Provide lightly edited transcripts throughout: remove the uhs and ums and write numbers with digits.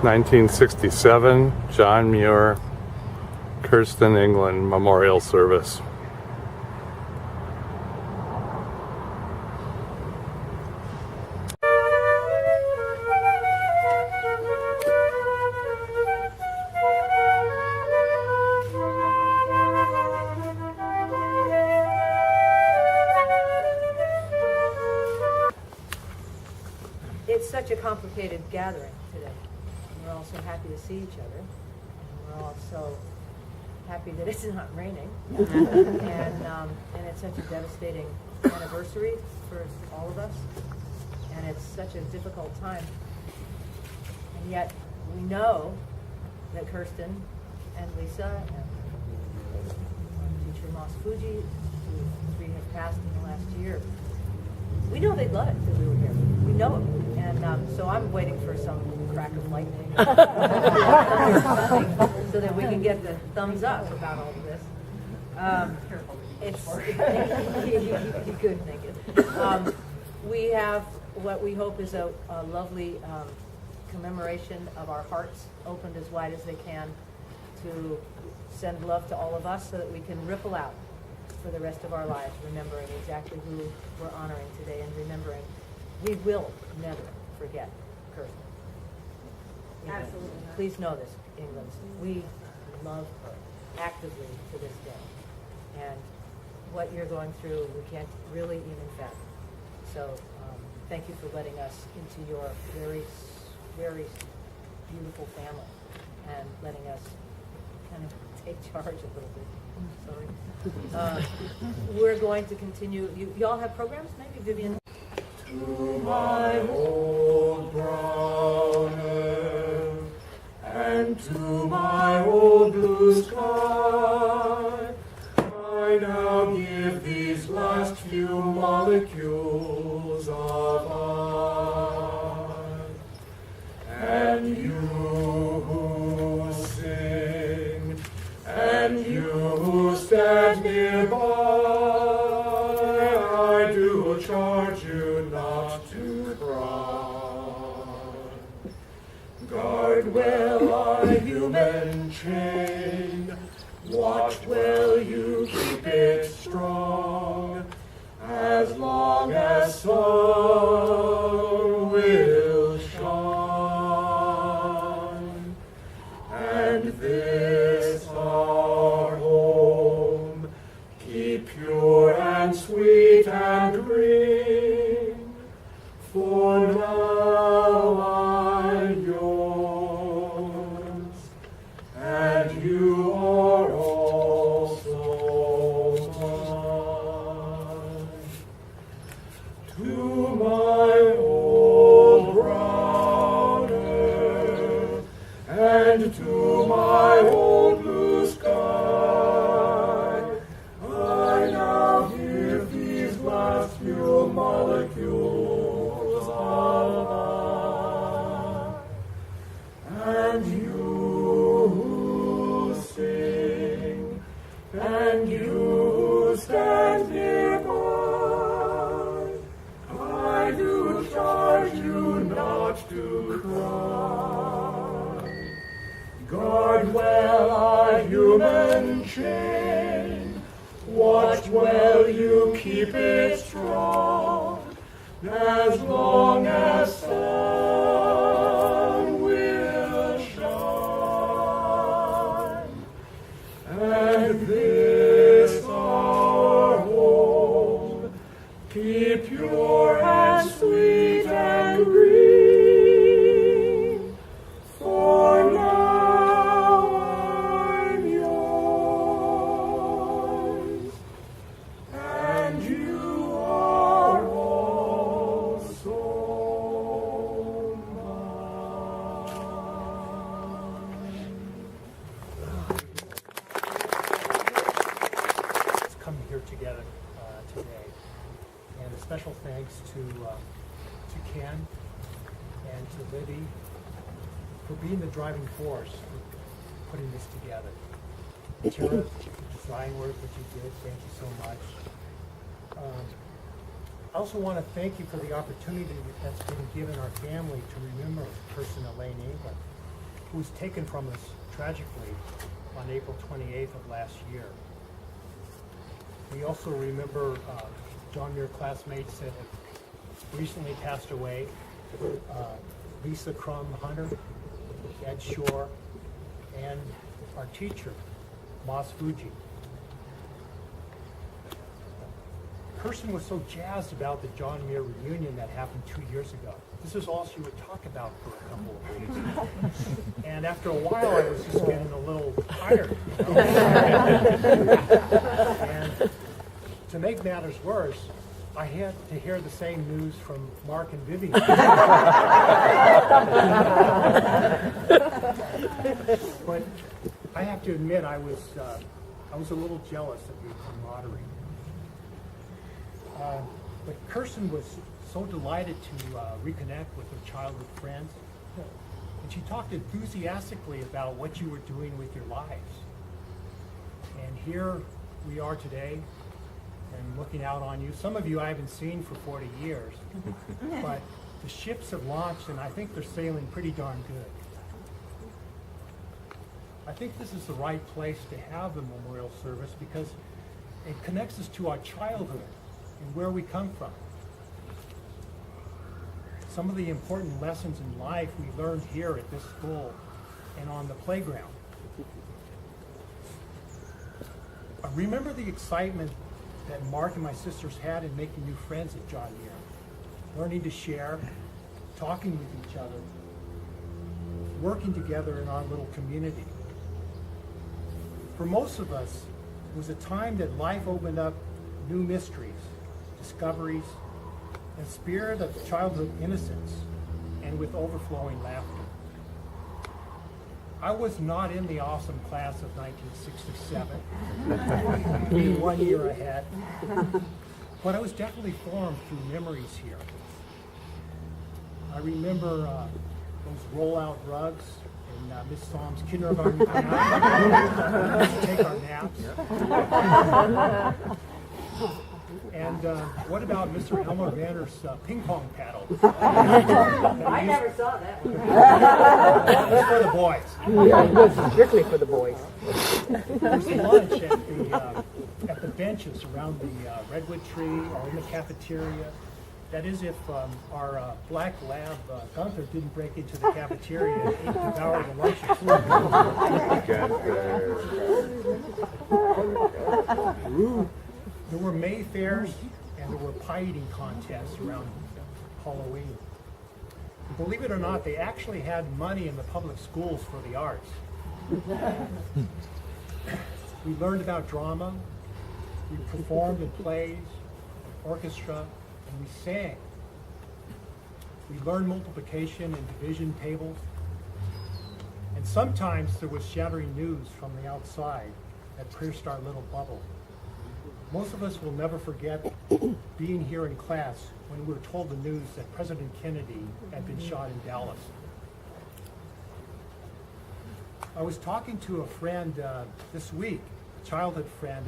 1967, John Muir, Kirsten, Englund Memorial Service. It's such a complicated gathering today. We're all so happy to see each other. And we're all so happy that it's not raining. and it's such a devastating anniversary for all of us. And it's such a difficult time. And yet we know that Kirsten and Lisa and teacher Moss Fuji, who three have passed in the last year, we know they'd love it that we were here. We know it. And so I'm waiting for some crack of lightning so that we can get the thumbs up about all of this. It's you couldn't think it. We have what we hope is a lovely commemoration of our hearts opened as wide as they can to send love to all of us so that we can ripple out for the rest of our lives, remembering exactly who we're honoring today and remembering we will never forget Kirsten. Absolutely not. Please know this, England. We love her actively to this day. And what you're going through, we can't really even fathom. So thank you for letting us into your very, very beautiful family and letting us kind of take charge a little bit. Sorry. We're going to continue. You all have programs, maybe, Vivian? To my old brown hair and to my old blue sky, I now give these last few molecules of I. And you who sing, and you who stand nearby, I do charge you not to cry. Guard well our human chain, watch well you keep it strong, as long as sun will shine. And this our home, keep pure and sweet and green, for now I'm yours, and you are also mine. To my old brown hair and to my old blue sky, I now give these last few molecules of I. And you who sing, and you who stand nearby, I do charge you not to cry. Guard well our human chain, watch well you keep it strong, as long as sun will shine. And this our home, keep pure and sweet and green, for now I'm yours, and you are also Let's come here together today. And a special thanks to Ken and to Libby for being the driving force for putting this together. Tara, the design work that you did, thank you so much. I also want to thank you for the opportunity that's been given our family to remember Kirsten Elaine Englund. who was taken from us tragically on April 28th of last year. We also remember John Muir classmates that have recently passed away, Lisa Crum Hunter, Ed Shore, and our teacher, Mas Fuji. Kirsten was so jazzed about the John Muir reunion that happened 2 years ago. This is all she would talk about for a couple of weeks. And after a while, I was just getting a little tired. You know? And to make matters worse, I had to hear the same news from Mark and Vivian. But I have to admit, I was a little jealous of your camaraderie. But Kirsten was so delighted to reconnect with her childhood friends, and she talked enthusiastically about what you were doing with your lives. And here we are today, and looking out on you. Some of you I haven't seen for 40 years, but the ships have launched, and I think they're sailing pretty darn good. I think this is the right place to have the memorial service because it connects us to our childhood and where we come from. Some of the important lessons in life we learned here at this school and on the playground. I remember the excitement that Mark and my sisters had in making new friends at John Muir, learning to share, talking with each other, working together in our little community. For most of us, it was a time that life opened up new mysteries, discoveries, and spirit of childhood innocence, and with overflowing laughter. I was not in the awesome class of 1967, being 1 year ahead, but I was definitely formed through memories here. I remember those roll-out rugs in Miss Tom's kindergarten. We used to take our naps. And what about Mr. Elmer Vanner's ping pong paddle? I never saw that one. That was for the boys. Yeah, it was strictly for the boys. There's lunch at the benches around the redwood tree or in the cafeteria. That is, if our black lab Gunther didn't break into the cafeteria and ate devour the lunches. There were Mayfairs and there were pie eating contests around Halloween. Believe it or not, they actually had money in the public schools for the arts. We learned about drama, we performed in plays, orchestra, and we sang. We learned multiplication and division tables. And sometimes there was shattering news from the outside that pierced our little bubble. Most of us will never forget being here in class when we were told the news that President Kennedy had been shot in Dallas. I was talking to a friend this week, a childhood friend,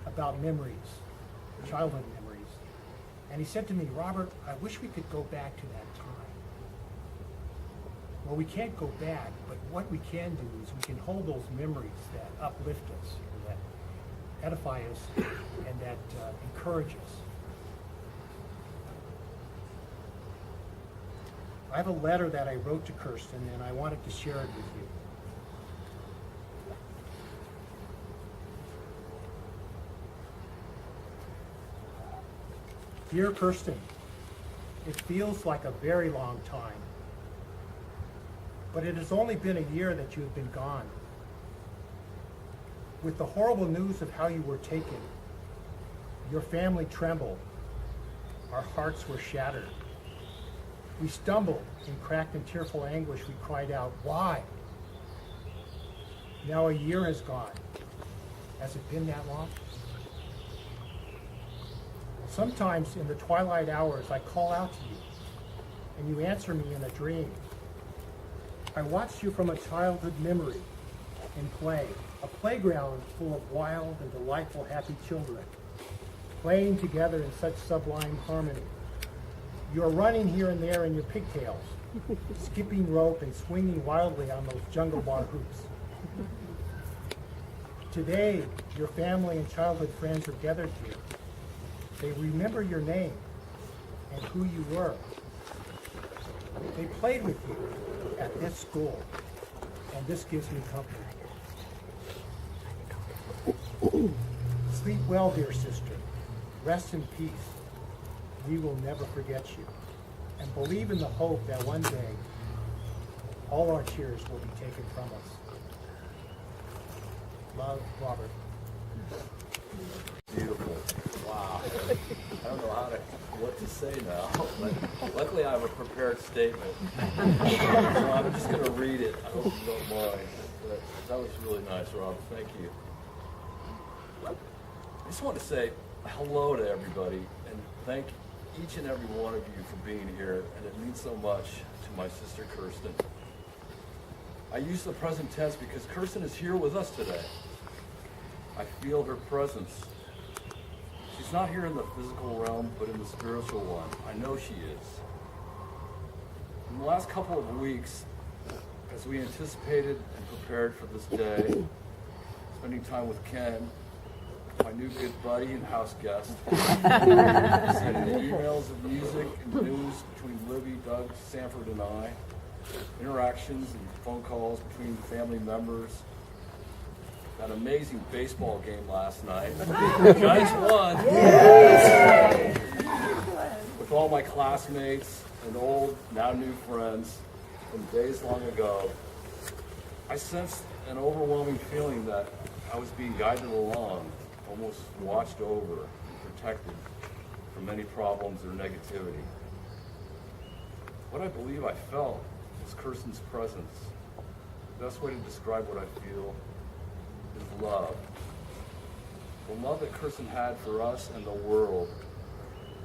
about memories, childhood memories. And he said to me, "Robert, I wish we could go back to that time." Well, we can't go back, but what we can do is we can hold those memories that uplift us, that edify us, and that encourage us. I have a letter that I wrote to Kirsten, and I wanted to share it with you. Dear Kirsten, it feels like a very long time, but it has only been a year that you have been gone. With the horrible news of how you were taken, your family trembled. Our hearts were shattered. We stumbled in cracked and tearful anguish. We cried out, "Why?" Now a year has gone. Has it been that long? Sometimes in the twilight hours, I call out to you, and you answer me in a dream. I watched you from a childhood memory in play, a playground full of wild and delightful happy children, playing together in such sublime harmony. You're running here and there in your pigtails, skipping rope and swinging wildly on those jungle bar hoops. Today, your family and childhood friends are gathered here. They remember your name and who you were. They played with you at this school, and this gives me comfort. Sleep well, dear sister. Rest in peace. We will never forget you. And believe in the hope that one day all our tears will be taken from us. Love, Robert. Beautiful. Wow. I don't know what to say now, but luckily I have a prepared statement. So I'm just going to read it. I hope you don't mind. But that was really nice, Rob. Thank you. I just want to say hello to everybody and thank each and every one of you for being here, and it means so much to my sister Kirsten. I use the present tense because Kirsten is here with us today. I feel her presence. She's not here in the physical realm, but in the spiritual one. I know she is. In the last couple of weeks, as we anticipated and prepared for this day, spending time with Ken, my new good buddy and house guest, sending the emails of music and news between Libby, Doug, Sanford, and I, interactions and phone calls between family members, that amazing baseball game last night. Giants won. With all my classmates and old, now new friends from days long ago, I sensed an overwhelming feeling that I was being guided along, almost watched over and protected from any problems or negativity. What I believe I felt was Kirsten's presence. The best way to describe what I feel is love. The love that Kirsten had for us and the world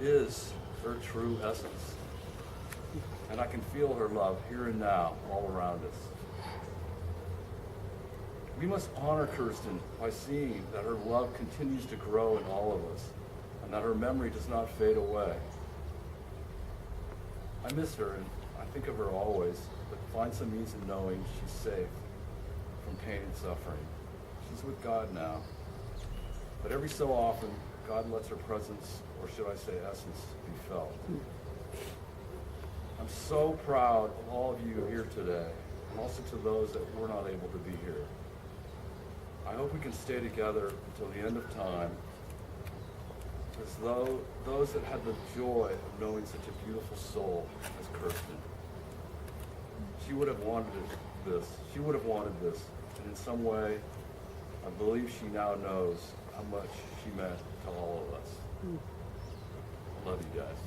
is her true essence. And I can feel her love here and now all around us. We must honor Kirsten by seeing that her love continues to grow in all of us and that her memory does not fade away. I miss her and I think of her always, but find some ease in knowing she's safe from pain and suffering. She's with God now. But every so often, God lets her presence, or should I say essence, be felt. I'm so proud of all of you here today, and also to those that were not able to be here. I hope we can stay together until the end of time, as though those that had the joy of knowing such a beautiful soul as Kirsten. She would have wanted this. She would have wanted this, and in some way, I believe she now knows how much she meant to all of us. I love you guys.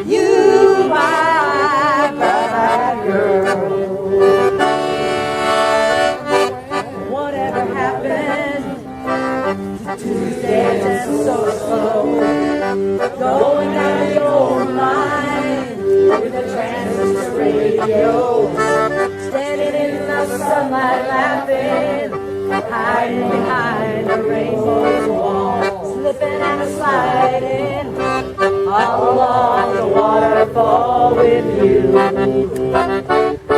You, my brother girl. Whatever happened to Tuesdays and so slow, going down your mind with a transistor radio, standing in the sunlight laughing, hiding behind a rainbow's wall, slipping and sliding all along the waterfall with you.